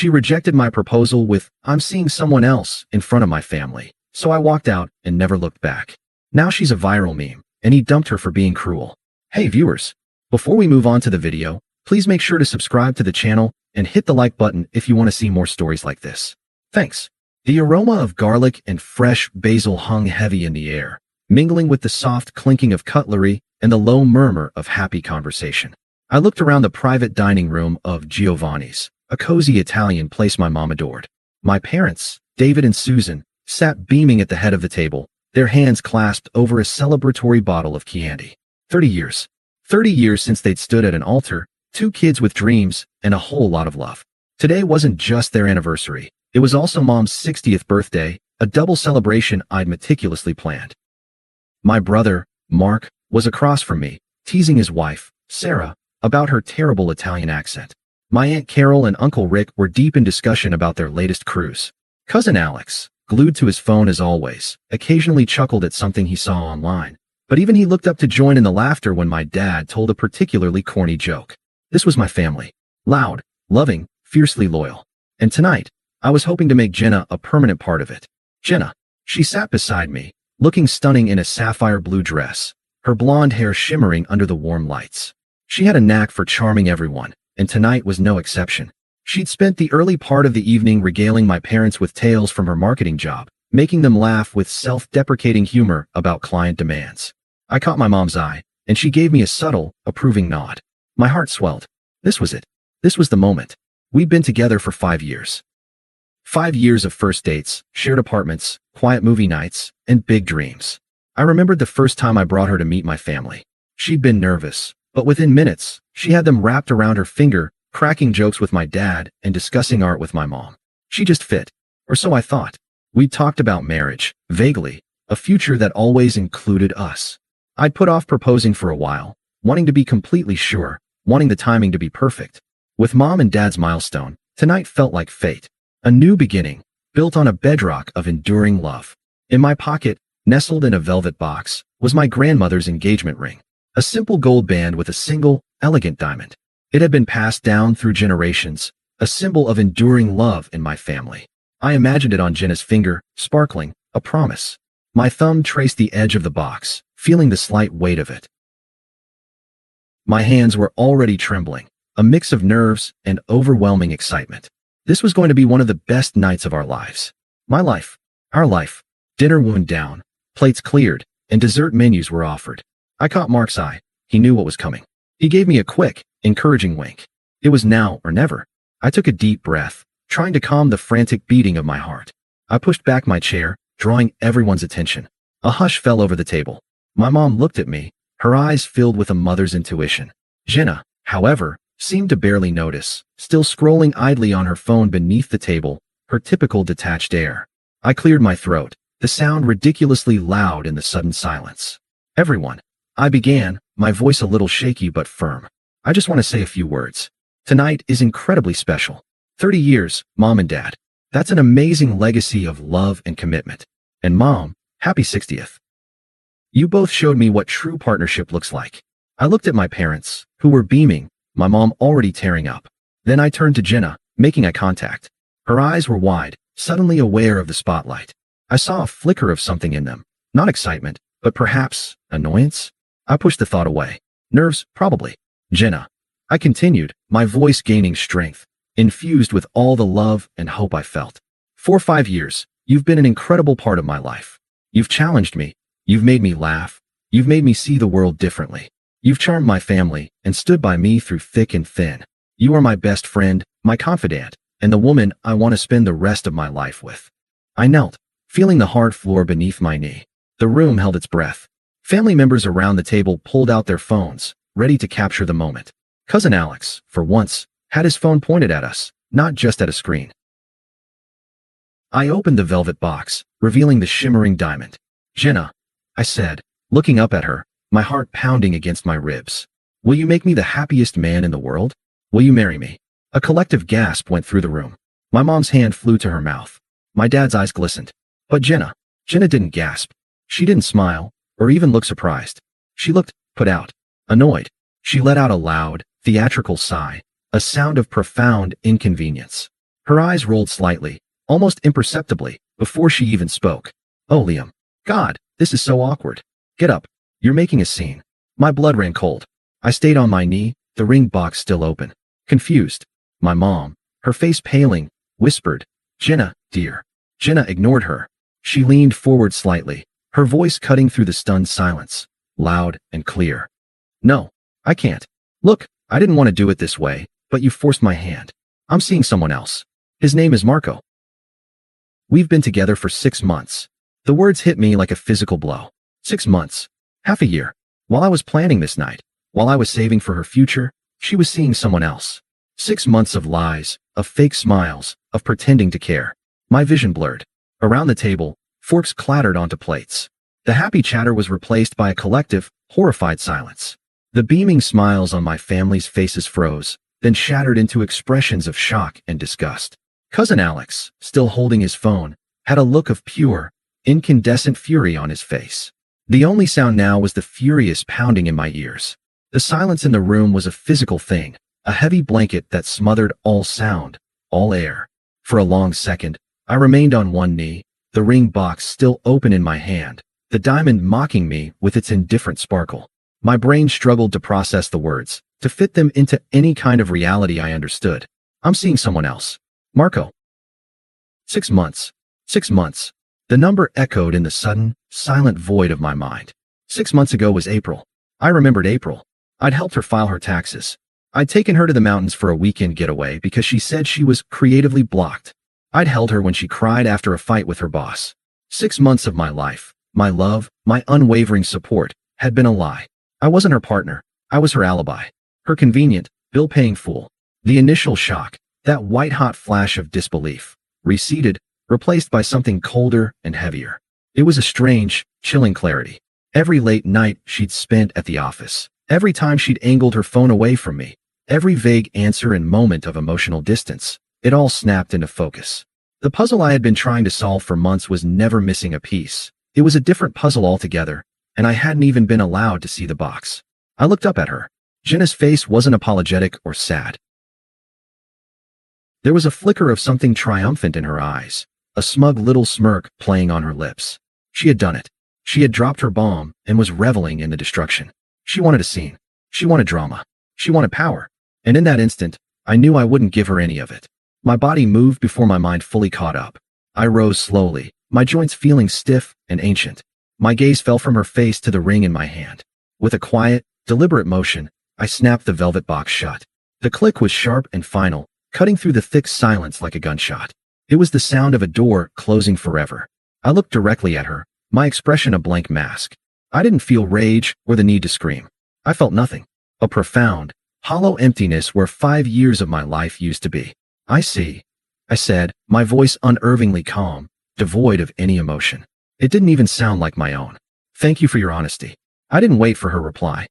She rejected my proposal with, "I'm seeing someone else," in front of my family. So I walked out and never looked back. Now she's a viral meme, and he dumped her for being cruel. Hey viewers, before we move on to the video, please make sure to subscribe to the channel and hit the like button if you want to see more stories like this. Thanks. The aroma of garlic and fresh basil hung heavy in the air, mingling with the soft clinking of cutlery and the low murmur of happy conversation. I looked around the private dining room of Giovanni's, a cozy Italian place my mom adored. My parents, David and Susan, sat beaming at the head of the table, their hands clasped over a celebratory bottle of Chianti. 30 years. 30 years since they'd stood at an altar, two kids with dreams and a whole lot of love. Today wasn't just their anniversary. It was also Mom's 60th birthday, a double celebration I'd meticulously planned. My brother, Mark, was across from me, teasing his wife, Sarah, about her terrible Italian accent. My Aunt Carol and Uncle Rick were deep in discussion about their latest cruise. Cousin Alex, glued to his phone as always, occasionally chuckled at something he saw online, but even he looked up to join in the laughter when my dad told a particularly corny joke. This was my family. Loud, loving, fiercely loyal. And tonight, I was hoping to make Jenna a permanent part of it. Jenna. She sat beside me, looking stunning in a sapphire blue dress, her blonde hair shimmering under the warm lights. She had a knack for charming everyone, and tonight was no exception. She'd spent the early part of the evening regaling my parents with tales from her marketing job, making them laugh with self-deprecating humor about client demands. I caught my mom's eye, and she gave me a subtle, approving nod. My heart swelled. This was it. This was the moment. We'd been together for 5 years. 5 years of first dates, shared apartments, quiet movie nights, and big dreams. I remembered the first time I brought her to meet my family. She'd been nervous, but within minutes, she had them wrapped around her finger, cracking jokes with my dad and discussing art with my mom. She just fit. Or so I thought. We'd talked about marriage, vaguely, a future that always included us. I'd put off proposing for a while, wanting to be completely sure, wanting the timing to be perfect. With Mom and Dad's milestone, tonight felt like fate. A new beginning, built on a bedrock of enduring love. In my pocket, nestled in a velvet box, was my grandmother's engagement ring. A simple gold band with a single, elegant diamond. It had been passed down through generations, a symbol of enduring love in my family. I imagined it on Jenna's finger, sparkling, a promise. My thumb traced the edge of the box, feeling the slight weight of it. My hands were already trembling, a mix of nerves and overwhelming excitement. This was going to be one of the best nights of our lives. My life. Our life. Dinner wound down, plates cleared, and dessert menus were offered. I caught Mark's eye. He knew what was coming. He gave me a quick, encouraging wink. It was now or never. I took a deep breath, trying to calm the frantic beating of my heart. I pushed back my chair, drawing everyone's attention. A hush fell over the table. My mom looked at me, her eyes filled with a mother's intuition. Jenna, however, seemed to barely notice, still scrolling idly on her phone beneath the table, her typical detached air. I cleared my throat, the sound ridiculously loud in the sudden silence. Everyone. I began, my voice a little shaky but firm. I just want to say a few words. Tonight is incredibly special. 30 years, Mom and Dad. That's an amazing legacy of love and commitment. And Mom, happy 60th. You both showed me what true partnership looks like. I looked at my parents, who were beaming, my mom already tearing up. Then I turned to Jenna, making eye contact. Her eyes were wide, suddenly aware of the spotlight. I saw a flicker of something in them. Not excitement, but perhaps annoyance? I pushed the thought away. Nerves, probably. Jenna. I continued, my voice gaining strength, infused with all the love and hope I felt. For 5 years, you've been an incredible part of my life. You've challenged me. You've made me laugh. You've made me see the world differently. You've charmed my family and stood by me through thick and thin. You are my best friend, my confidant, and the woman I want to spend the rest of my life with. I knelt, feeling the hard floor beneath my knee. The room held its breath. Family members around the table pulled out their phones, ready to capture the moment. Cousin Alex, for once, had his phone pointed at us, not just at a screen. I opened the velvet box, revealing the shimmering diamond. Jenna, I said, looking up at her, my heart pounding against my ribs. Will you make me the happiest man in the world? Will you marry me? A collective gasp went through the room. My mom's hand flew to her mouth. My dad's eyes glistened. But Jenna didn't gasp. She didn't smile, or even look surprised. She looked put out, annoyed. She let out a loud, theatrical sigh, a sound of profound inconvenience. Her eyes rolled slightly, almost imperceptibly, before she even spoke. Oh, Liam. God, this is so awkward. Get up. You're making a scene. My blood ran cold. I stayed on my knee, the ring box still open. Confused. My mom, her face paling, whispered, Jenna, dear. Jenna ignored her. She leaned forward slightly, her voice cutting through the stunned silence, loud and clear. No, I can't. Look, I didn't want to do it this way, but you forced my hand. I'm seeing someone else. His name is Marco. We've been together for 6 months. The words hit me like a physical blow. 6 months. Half a year. While I was planning this night, while I was saving for her future, she was seeing someone else. 6 months of lies, of fake smiles, of pretending to care. My vision blurred. Around the table, forks clattered onto plates. The happy chatter was replaced by a collective, horrified silence. The beaming smiles on my family's faces froze, then shattered into expressions of shock and disgust. Cousin Alex, still holding his phone, had a look of pure, incandescent fury on his face. The only sound now was the furious pounding in my ears. The silence in the room was a physical thing, a heavy blanket that smothered all sound, all air. For a long second, I remained on one knee, the ring box still open in my hand, the diamond mocking me with its indifferent sparkle. My brain struggled to process the words, to fit them into any kind of reality I understood. I'm seeing someone else. Marco. 6 months. 6 months. The number echoed in the sudden, silent void of my mind. 6 months ago was April. I remembered April. I'd helped her file her taxes. I'd taken her to the mountains for a weekend getaway because she said she was creatively blocked. I'd held her when she cried after a fight with her boss. 6 months of my life, my love, my unwavering support, had been a lie. I wasn't her partner. I was her alibi. Her convenient, bill-paying fool. The initial shock, that white-hot flash of disbelief, receded, replaced by something colder and heavier. It was a strange, chilling clarity. Every late night she'd spent at the office, every time she'd angled her phone away from me, every vague answer and moment of emotional distance, it all snapped into focus. The puzzle I had been trying to solve for months was never missing a piece. It was a different puzzle altogether, and I hadn't even been allowed to see the box. I looked up at her. Jenna's face wasn't apologetic or sad. There was a flicker of something triumphant in her eyes, a smug little smirk playing on her lips. She had done it. She had dropped her bomb and was reveling in the destruction. She wanted a scene. She wanted drama. She wanted power. And in that instant, I knew I wouldn't give her any of it. My body moved before my mind fully caught up. I rose slowly, my joints feeling stiff and ancient. My gaze fell from her face to the ring in my hand. With a quiet, deliberate motion, I snapped the velvet box shut. The click was sharp and final, cutting through the thick silence like a gunshot. It was the sound of a door closing forever. I looked directly at her, my expression a blank mask. I didn't feel rage or the need to scream. I felt nothing. A profound, hollow emptiness where 5 years of my life used to be. I see, I said, my voice unervingly calm, devoid of any emotion. It didn't even sound like my own. Thank you for your honesty. I didn't wait for her reply.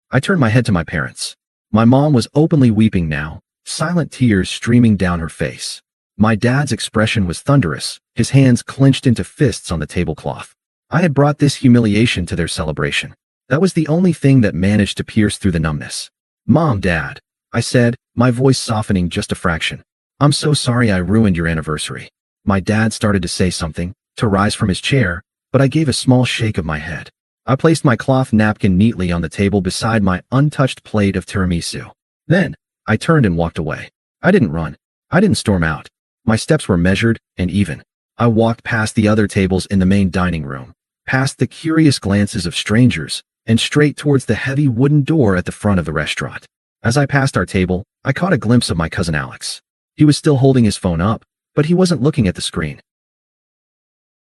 I turned my head to my parents. My mom was openly weeping now, silent tears streaming down her face. My dad's expression was thunderous, his hands clenched into fists on the tablecloth. I had brought this humiliation to their celebration. That was the only thing that managed to pierce through the numbness. Mom, Dad, I said, my voice softening just a fraction. I'm so sorry I ruined your anniversary. My dad started to say something, to rise from his chair, but I gave a small shake of my head. I placed my cloth napkin neatly on the table beside my untouched plate of tiramisu. Then, I turned and walked away. I didn't run. I didn't storm out. My steps were measured and even. I walked past the other tables in the main dining room, past the curious glances of strangers, and straight towards the heavy wooden door at the front of the restaurant. As I passed our table, I caught a glimpse of my cousin Alex. He was still holding his phone up, but he wasn't looking at the screen.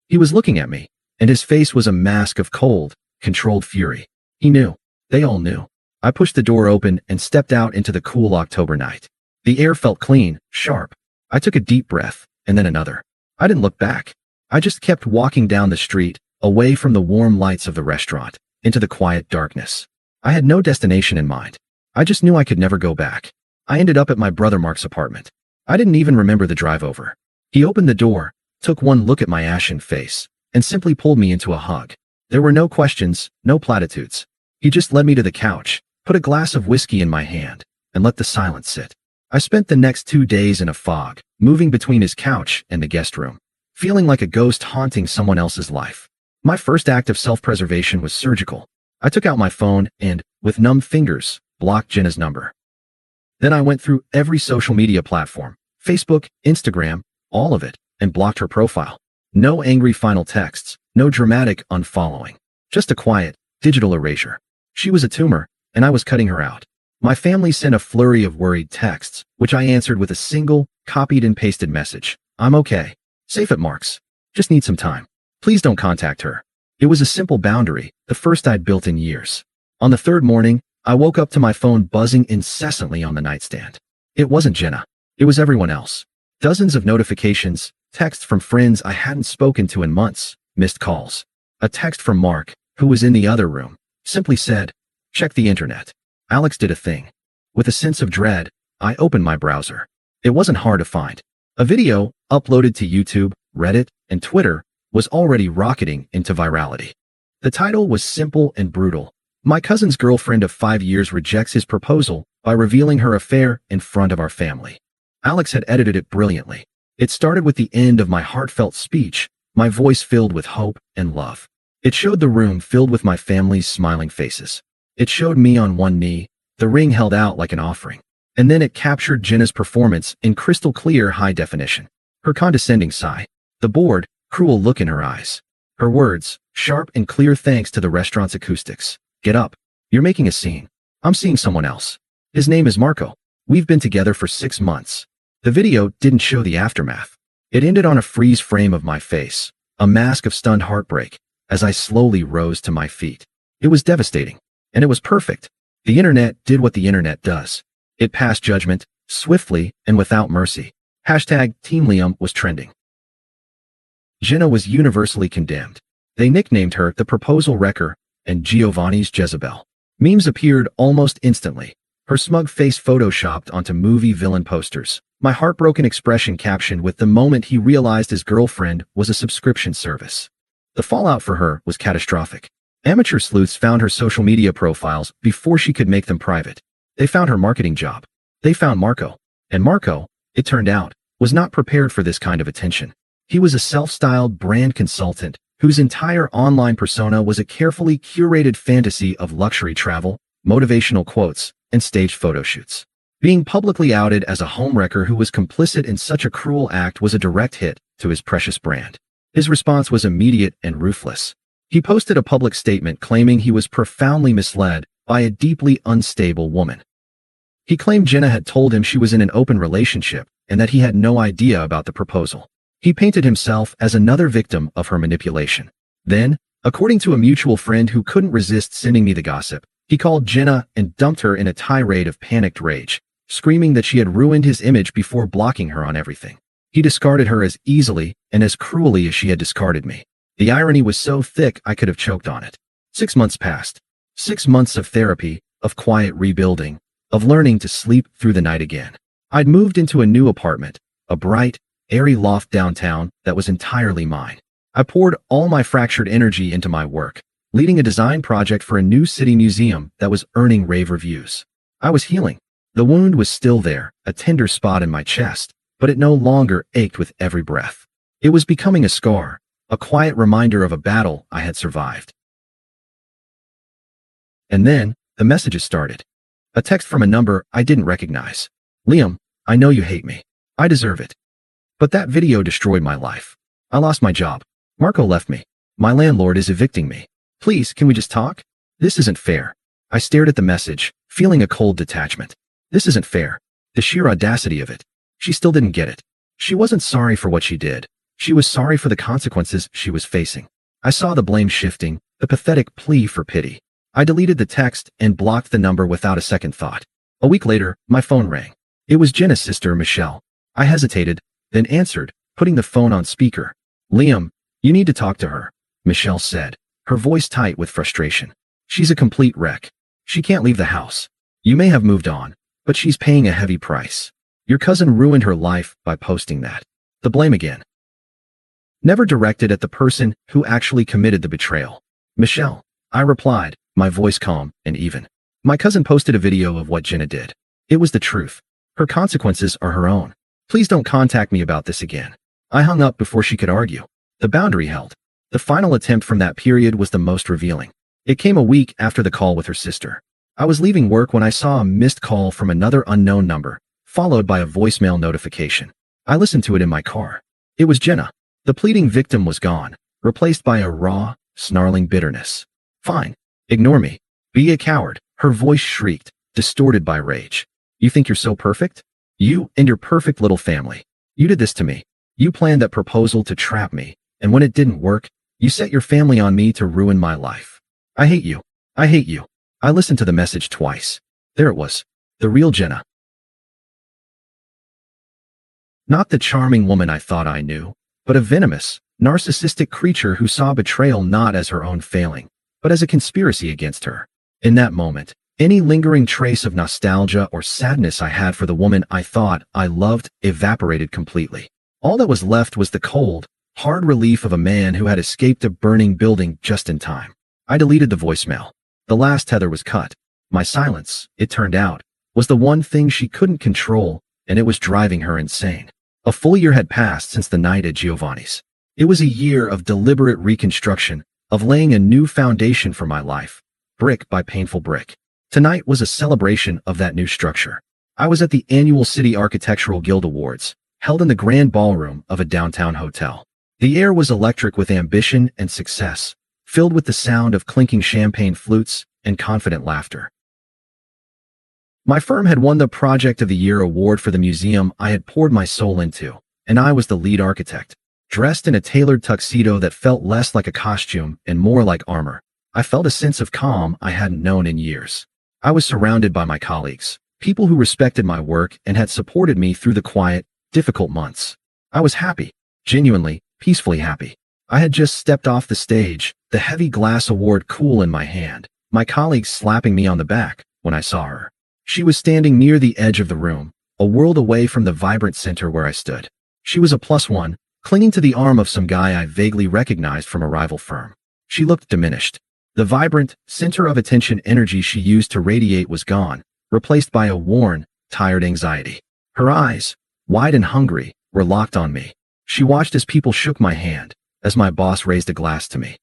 He was looking at me, and his face was a mask of cold, controlled fury. He knew. They all knew. I pushed the door open and stepped out into the cool October night. The air felt clean, sharp. I took a deep breath, and then another. I didn't look back. I just kept walking down the street, away from the warm lights of the restaurant, into the quiet darkness. I had no destination in mind. I just knew I could never go back. I ended up at my brother Mark's apartment. I didn't even remember the drive over. He opened the door, took one look at my ashen face, and simply pulled me into a hug. There were no questions, no platitudes. He just led me to the couch, put a glass of whiskey in my hand, and let the silence sit. I spent the next 2 days in a fog, moving between his couch and the guest room, feeling like a ghost haunting someone else's life. My first act of self-preservation was surgical. I took out my phone and, with numb fingers, blocked Jenna's number. Then I went through every social media platform, Facebook, Instagram, all of it, and blocked her profile. No angry final texts, no dramatic unfollowing. Just a quiet, digital erasure. She was a tumor, and I was cutting her out. My family sent a flurry of worried texts, which I answered with a single, copied and pasted message. I'm okay. Safe at Mark's. Just need some time. Please don't contact her. It was a simple boundary, the first I'd built in years. On the third morning, I woke up to my phone buzzing incessantly on the nightstand. It wasn't Jenna. It was everyone else. Dozens of notifications, texts from friends I hadn't spoken to in months, missed calls. A text from Mark, who was in the other room, simply said, "Check the internet." Alex did a thing. With a sense of dread, I opened my browser. It wasn't hard to find. A video, uploaded to YouTube, Reddit, and Twitter, was already rocketing into virality. The title was simple and brutal. My cousin's girlfriend of 5 years rejects his proposal by revealing her affair in front of our family. Alex had edited it brilliantly. It started with the end of my heartfelt speech, my voice filled with hope and love. It showed the room filled with my family's smiling faces. It showed me on one knee, the ring held out like an offering. And then it captured Jenna's performance in crystal clear high definition. Her condescending sigh, the bored, cruel look in her eyes. Her words, sharp and clear thanks to the restaurant's acoustics. Get up. You're making a scene. I'm seeing someone else. His name is Marco. We've been together for 6 months. The video didn't show the aftermath. It ended on a freeze frame of my face, a mask of stunned heartbreak, as I slowly rose to my feet. It was devastating. And it was perfect. The internet did what the internet does. It passed judgment, swiftly and without mercy. Hashtag Team Liam was trending. Jenna was universally condemned. They nicknamed her the Proposal Wrecker and Giovanni's Jezebel. Memes appeared almost instantly. Her smug face photoshopped onto movie villain posters. My heartbroken expression captioned with the moment he realized his girlfriend was a subscription service. The fallout for her was catastrophic. Amateur sleuths found her social media profiles before she could make them private. They found her marketing job. They found Marco. And Marco, it turned out, was not prepared for this kind of attention. He was a self-styled brand consultant whose entire online persona was a carefully curated fantasy of luxury travel, motivational quotes, and staged photo shoots. Being publicly outed as a homewrecker who was complicit in such a cruel act was a direct hit to his precious brand. His response was immediate and ruthless. He posted a public statement claiming he was profoundly misled by a deeply unstable woman. He claimed Jenna had told him she was in an open relationship and that he had no idea about the proposal. He painted himself as another victim of her manipulation. Then, according to a mutual friend who couldn't resist sending me the gossip, he called Jenna and dumped her in a tirade of panicked rage, screaming that she had ruined his image before blocking her on everything. He discarded her as easily and as cruelly as she had discarded me. The irony was so thick I could have choked on it. 6 months passed. 6 months of therapy, of quiet rebuilding, of learning to sleep through the night again. I'd moved into a new apartment, a bright, airy loft downtown that was entirely mine. I poured all my fractured energy into my work, leading a design project for a new city museum that was earning rave reviews. I was healing. The wound was still there, a tender spot in my chest, but it no longer ached with every breath. It was becoming a scar, a quiet reminder of a battle I had survived. And then, the messages started. A text from a number I didn't recognize. Liam, I know you hate me. I deserve it. But that video destroyed my life. I lost my job. Marco left me. My landlord is evicting me. Please, can we just talk? This isn't fair. I stared at the message, feeling a cold detachment. This isn't fair. The sheer audacity of it. She still didn't get it. She wasn't sorry for what she did. She was sorry for the consequences she was facing. I saw the blame shifting, the pathetic plea for pity. I deleted the text and blocked the number without a second thought. A week later, my phone rang. It was Jenna's sister, Michelle. I hesitated, then answered, putting the phone on speaker. Liam, you need to talk to her, Michelle said, her voice tight with frustration. She's a complete wreck. She can't leave the house. You may have moved on, but she's paying a heavy price. Your cousin ruined her life by posting that. The blame again. Never directed at the person who actually committed the betrayal. Michelle, I replied, my voice calm and even. My cousin posted a video of what Jenna did. It was the truth. Her consequences are her own. Please don't contact me about this again. I hung up before she could argue. The boundary held. The final attempt from that period was the most revealing. It came a week after the call with her sister. I was leaving work when I saw a missed call from another unknown number, followed by a voicemail notification. I listened to it in my car. It was Jenna. The pleading victim was gone, replaced by a raw, snarling bitterness. Fine. Ignore me. Be a coward. Her voice shrieked, distorted by rage. You think you're so perfect? You and your perfect little family. You did this to me. You planned that proposal to trap me, and when it didn't work, you set your family on me to ruin my life. I hate you. I hate you. I listened to the message twice. There it was. The real Jenna. Not the charming woman I thought I knew, but a venomous, narcissistic creature who saw betrayal not as her own failing, but as a conspiracy against her. In that moment, any lingering trace of nostalgia or sadness I had for the woman I thought I loved evaporated completely. All that was left was the cold, hard relief of a man who had escaped a burning building just in time. I deleted the voicemail. The last tether was cut. My silence, it turned out, was the one thing she couldn't control, and it was driving her insane. A full year had passed since the night at Giovanni's. It was a year of deliberate reconstruction, of laying a new foundation for my life, brick by painful brick. Tonight was a celebration of that new structure. I was at the annual City Architectural Guild Awards, held in the grand ballroom of a downtown hotel. The air was electric with ambition and success, filled with the sound of clinking champagne flutes and confident laughter. My firm had won the Project of the Year award for the museum I had poured my soul into, and I was the lead architect. Dressed in a tailored tuxedo that felt less like a costume and more like armor, I felt a sense of calm I hadn't known in years. I was surrounded by my colleagues, people who respected my work and had supported me through the quiet, difficult months. I was happy, genuinely, peacefully happy. I had just stepped off the stage, the heavy glass award cool in my hand, my colleagues slapping me on the back when I saw her. She was standing near the edge of the room, a world away from the vibrant center where I stood. She was a +1, clinging to the arm of some guy I vaguely recognized from a rival firm. She looked diminished. The vibrant, center of attention energy she used to radiate was gone, replaced by a worn, tired anxiety. Her eyes, wide and hungry, were locked on me. She watched as people shook my hand, as my boss raised a glass to me.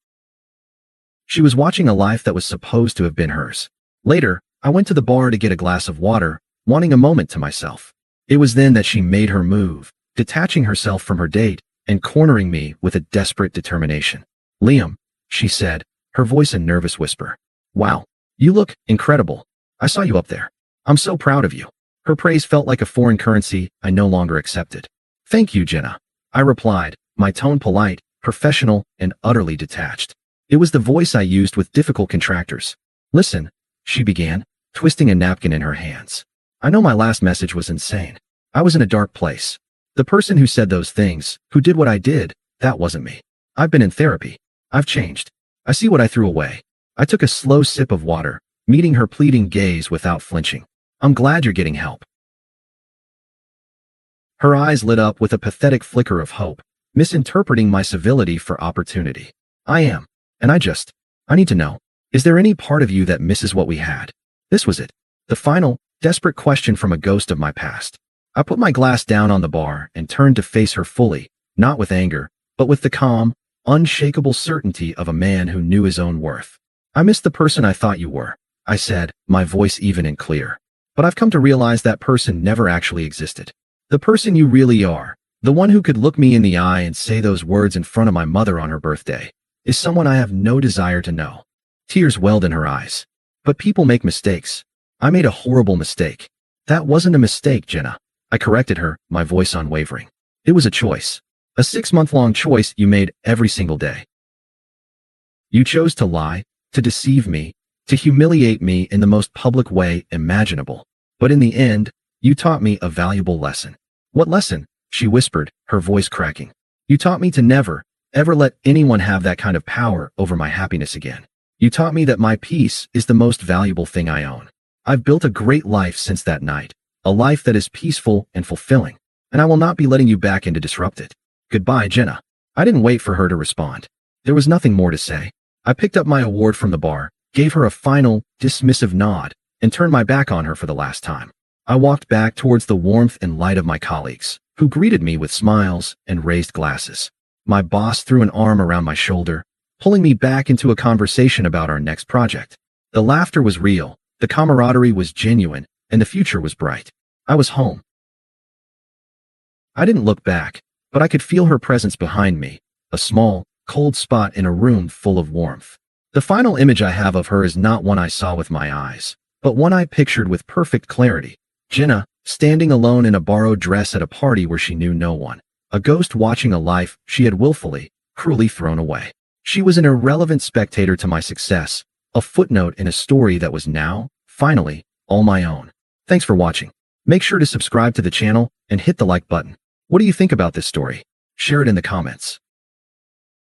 She was watching a life that was supposed to have been hers. Later, I went to the bar to get a glass of water, wanting a moment to myself. It was then that she made her move, detaching herself from her date and cornering me with a desperate determination. Liam, she said, her voice a nervous whisper. Wow, you look incredible. I saw you up there. I'm so proud of you. Her praise felt like a foreign currency I no longer accepted. Thank you, Jenna. I replied, my tone polite, professional, and utterly detached. It was the voice I used with difficult contractors. Listen, she began, twisting a napkin in her hands. I know my last message was insane. I was in a dark place. The person who said those things, who did what I did, that wasn't me. I've been in therapy. I've changed. I see what I threw away. I took a slow sip of water, meeting her pleading gaze without flinching. I'm glad you're getting help. Her eyes lit up with a pathetic flicker of hope, misinterpreting my civility for opportunity. I am. And I need to know, is there any part of you that misses what we had? This was it. The final, desperate question from a ghost of my past. I put my glass down on the bar and turned to face her fully, not with anger, but with the calm, unshakable certainty of a man who knew his own worth. I miss the person I thought you were, I said, my voice even and clear. But I've come to realize that person never actually existed. The person you really are, the one who could look me in the eye and say those words in front of my mother on her birthday, is someone I have no desire to know. Tears welled in her eyes. But people make mistakes. I made a horrible mistake. That wasn't a mistake, Jenna. I corrected her, my voice unwavering. It was a choice. A 6-month-long choice you made every single day. You chose to lie, to deceive me, to humiliate me in the most public way imaginable. But in the end, you taught me a valuable lesson. What lesson? She whispered, her voice cracking. You taught me to never, ever let anyone have that kind of power over my happiness again. You taught me that my peace is the most valuable thing I own. I've built a great life since that night, a life that is peaceful and fulfilling, and I will not be letting you back in to disrupt it. Goodbye, Jenna. I didn't wait for her to respond. There was nothing more to say. I picked up my award from the bar, gave her a final, dismissive nod, and turned my back on her for the last time. I walked back towards the warmth and light of my colleagues, who greeted me with smiles and raised glasses. My boss threw an arm around my shoulder, pulling me back into a conversation about our next project. The laughter was real, the camaraderie was genuine, and the future was bright. I was home. I didn't look back, but I could feel her presence behind me, a small, cold spot in a room full of warmth. The final image I have of her is not one I saw with my eyes, but one I pictured with perfect clarity. Jenna, standing alone in a borrowed dress at a party where she knew no one. A ghost watching a life she had willfully, cruelly thrown away. She was an irrelevant spectator to my success, a footnote in a story that was now, finally, all my own. Thanks for watching. Make sure to subscribe to the channel and hit the like button. What do you think about this story? Share it in the comments.